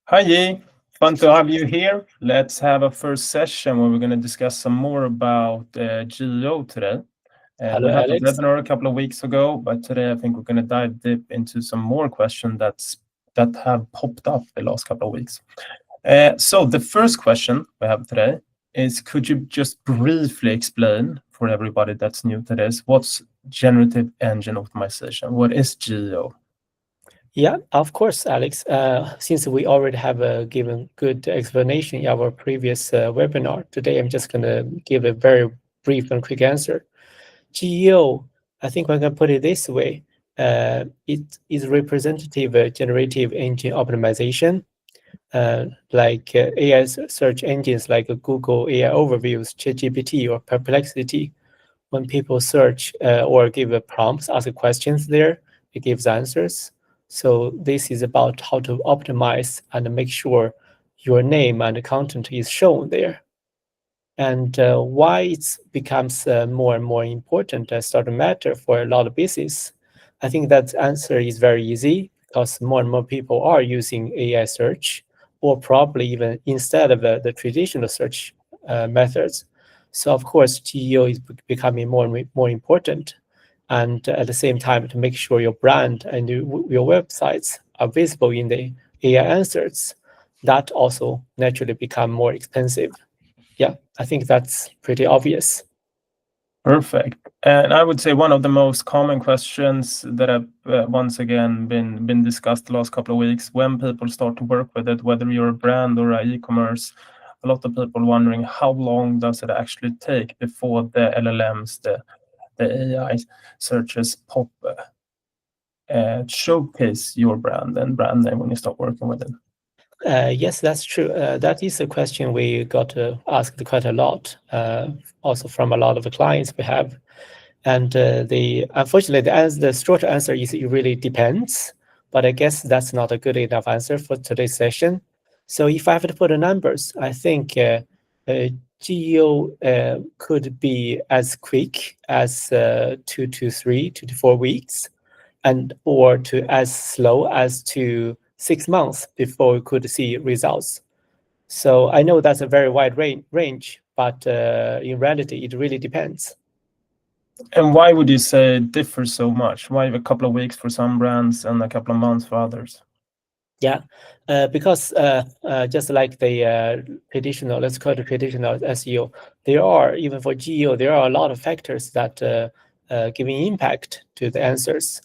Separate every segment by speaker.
Speaker 1: Hi, Yi. Fun to have you here. Let's have a first session where we're going to discuss some more about GEO today.
Speaker 2: Hello,
Speaker 1: We had the
Speaker 2: Alex.
Speaker 1: webinar a couple of weeks ago, but today I think we're going to dive deep into some more questions that have popped up the last couple of weeks. So the first question we have today is, could you just briefly explain for everybody that's new to this, what's Generative Engine Optimization? What is GEO?
Speaker 2: Yeah, of course, Alex. Since we already have given good explanation in our previous webinar, today I'm just going to give a very brief and quick answer. GEO, I think we can put it this way. It is representative generative engine optimization, like AI search engines like Google AI Overviews, ChatGPT, or Perplexity. When people search or give prompts, ask questions there, it gives answers. So this is about how to optimize and make sure your name and content is shown there. And why it becomes more and more important and start to matter for a lot of business. I think that answer is very easy because more and more people are using AI search, or probably even instead of the traditional search methods. So of course, GEO is becoming more and more important. And at the same time, to make sure your brand and your websites are visible in the AI answers, that also naturally become more expensive. Yeah, I think that's pretty obvious.
Speaker 1: Perfect. And I would say one of the most common questions that have once again been discussed the last couple of weeks, when people start to work with it, whether you're a brand or an e-commerce, a lot of people wondering how long does it actually take before the LLMs, the AI searches pop, showcase your brand and brand name when you start working with it.
Speaker 2: Yes, that's true. That is a question we got asked quite a lot, also from a lot of the clients we have. And unfortunately, the short answer is it really depends. But I guess that's not a good enough answer for today's session. So if I have to put the numbers, I think GEO could be as quick as 2 to 4 weeks, and or to as slow as to 6 months before we could see results. So I know that's a very wide range, but in reality, it really depends.
Speaker 1: And why would you say it differs so much? Why a couple of weeks for some brands and a couple of months for others?
Speaker 2: Yeah, because just like the traditional, let's call it traditional SEO, there are, even for GEO, there are a lot of factors that giving impact to the answers,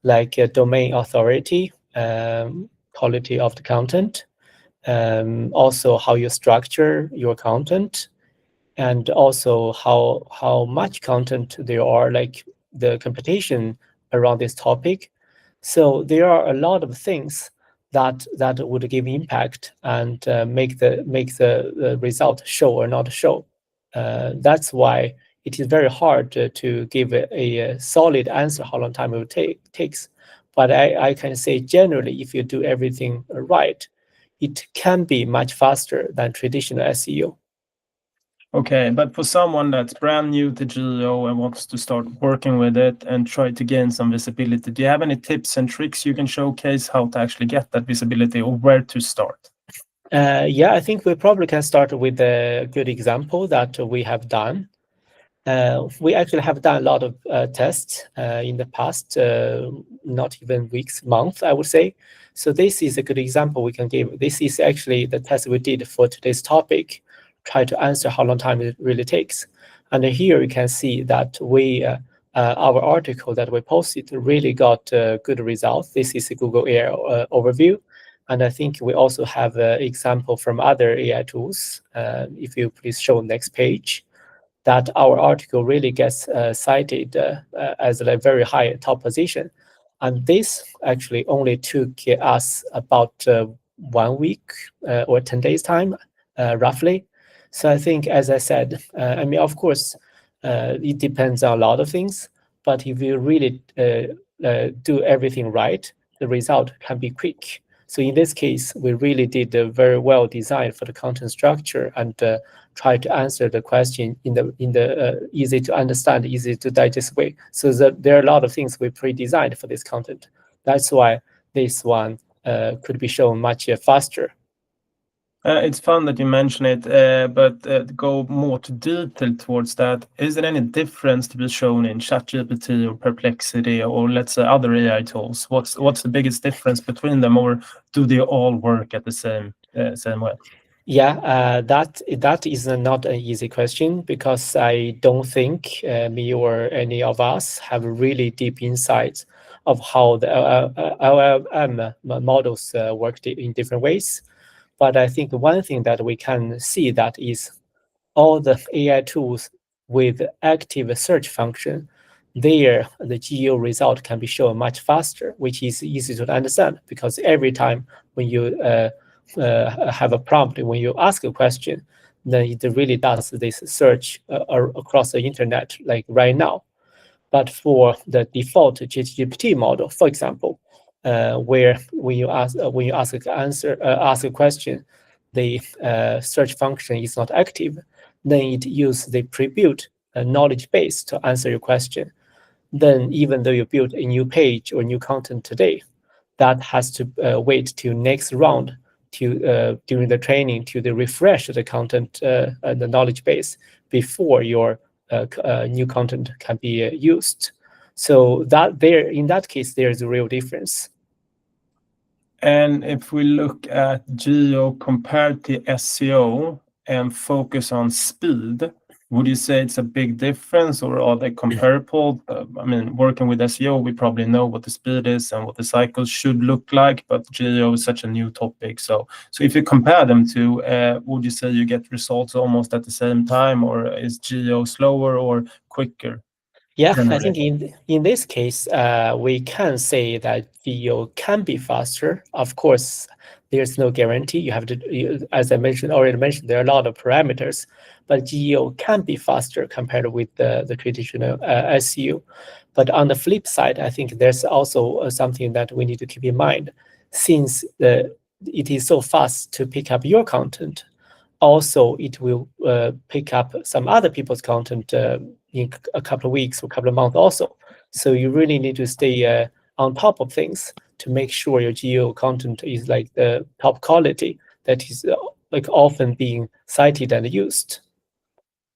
Speaker 2: like domain authority, quality of the content, also how you structure your content, and also how much content there are, like the competition around this topic. So there are a lot of things that would give impact and make the result show or not show. That's why it is very hard to give a solid answer how long time it will takes. But I can say generally, if you do everything right, it can be much faster than traditional SEO.
Speaker 1: Okay, but for someone that's brand new to GEO and wants to start working with it and try to gain some visibility, do you have any tips and tricks you can showcase how to actually get that visibility or where to start?
Speaker 2: Yeah, I think we probably can start with a good example that we have done. We actually have done a lot of tests in the past, not even weeks, months, I would say. So this is a good example we can give. This is actually the test we did for today's topic, try to answer how long time it really takes. And here you can see that our article that we posted really got good results. This is a Google AI overview. And I think we also have an example from other AI tools. If you please show next page, that our article really gets cited as a very high top position. And this actually only took us about 1 week or 10 days time, roughly. So I think, as I said, I mean, of course, it depends on a lot of things, but if you really do everything right, the result can be quick. So in this case, we really did a very well designed for the content structure and try to answer the question in the easy to understand, easy to digest way. So that there are a lot of things we pre-designed for this content. That's why this one could be shown much faster
Speaker 1: It's fun that you mention it, but go more to detail towards that. Is there any difference to be shown in ChatGPT or Perplexity or let's say other AI tools? What's the biggest difference between them, or do they all work at the same way?
Speaker 2: Yeah, that is not an easy question because I don't think me or any of us have really deep insights of how the LLM models work in different ways. But I think one thing that we can see that is all the AI tools with active search function, there the GEO result can be shown much faster, which is easy to understand because every time when you have a prompt, when you ask a question, then it really does this search across the internet like right now. But for the default GPT model, for example, where when you ask ask a question, the search function is not active, then it uses the pre-built knowledge base to answer your question. Then even though you build a new page or new content today, that has to wait till next round to during the training to refresh the content and the knowledge base before your new content can be used. So that there, in that case, there is a real difference.
Speaker 1: And if we look at GEO compared to SEO and focus on speed, would you say it's a big difference or are they comparable? I mean, working with SEO, we probably know what the speed is and what the cycles should look like, but GEO is such a new topic. So if you compare them to, would you say you get results almost at the same time, or is GEO slower or quicker?
Speaker 2: Yeah, I
Speaker 1: Generally.
Speaker 2: think in this case, we can say that GEO can be faster. Of course, there's no guarantee. You have to, as I already mentioned, there are a lot of parameters, but GEO can be faster compared with the traditional SEO. But on the flip side, I think there's also something that we need to keep in mind. Since it is so fast to pick up your content, also it will pick up some other people's content in a couple of weeks or a couple of months also. So you really need to stay on top of things to make sure your GEO content is like the top quality that is like often being cited and used.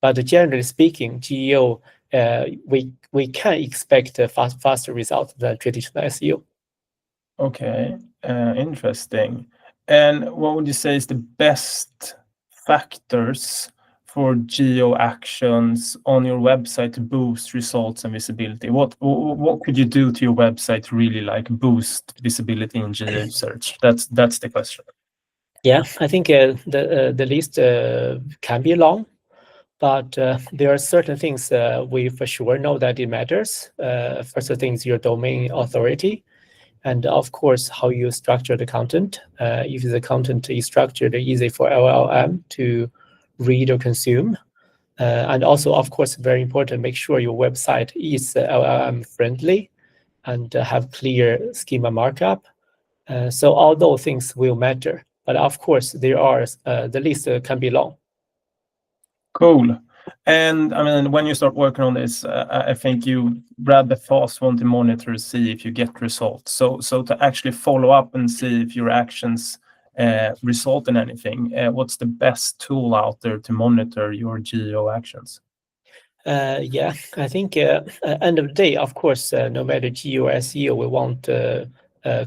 Speaker 2: But generally speaking, GEO, we can expect a faster results than traditional SEO.
Speaker 1: Okay, interesting. And what would you say is the best factors for geo actions on your website to boost results and visibility? What could you do to your website to really like boost visibility in geo search? That's the question.
Speaker 2: Yeah, I think the list can be long, but there are certain things we for sure know that it matters. First thing is your domain authority, and of course how you structure the content. If the content is structured easy for LLM to read or consume, and also of course very important, make sure your website is LLM friendly and have clear schema markup. So all those things will matter, but of course there are the list can be long.
Speaker 1: Cool. And I mean, when you start working on this, I think you rather fast want to monitor to see if you get results. So to actually follow up and see if your actions result in anything, what's the best tool out there to monitor your geo actions?
Speaker 2: Yeah, I think end of the day, of course, no matter GEO or SEO, we want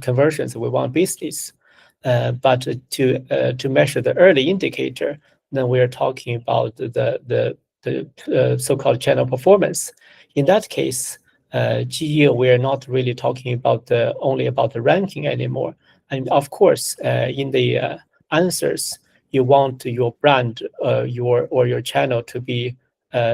Speaker 2: conversions, we want business. But to measure the early indicator, then we are talking about the so-called channel performance. In that case, GEO, we are not really talking about only about the ranking anymore. And of course, in the answers, you want your brand, your channel to be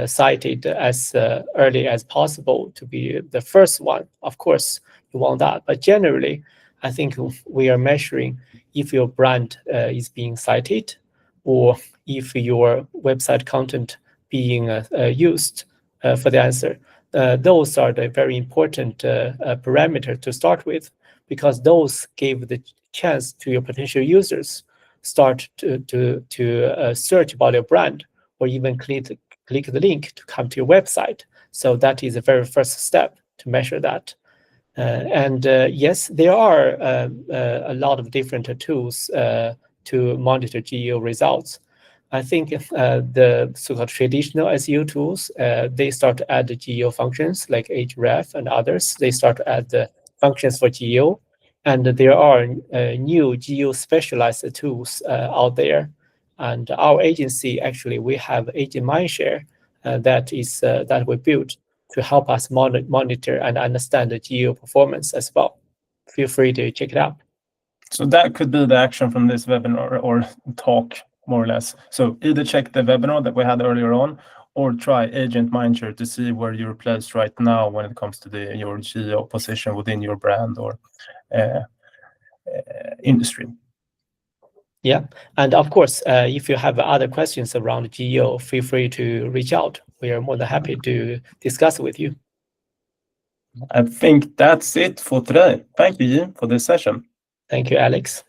Speaker 2: cited as early as possible to be the first one. Of course, you want that. But generally, I think we are measuring if your brand is being cited or if your website content being used for the answer. Those are the very important parameter to start with, because those give the chance to your potential users start to search about your brand or even click the link to come to your website. So that is the very first step to measure that. And yes, there are a lot of different tools to monitor GEO results. I think the so-called traditional SEO tools, they start to add the GEO functions like href and others. They start to add the functions for GEO, and there are new GEO specialized tools out there. And our agency, actually, we have Agent Mindshare that we built to help us monitor and understand the GEO performance as well. Feel free to check it out.
Speaker 1: So that could be the action from this webinar or talk, more or less. So either check the webinar that we had earlier on, or try Agent Mindshare to see where you're placed right now when it comes to your GEO position within your brand or industry.
Speaker 2: Yeah, and of course, if you have other questions around GEO, feel free to reach out. We are more than happy to discuss with you.
Speaker 1: I think that's it for today. Thank you, Yi, for this session.
Speaker 2: Thank you, Alex.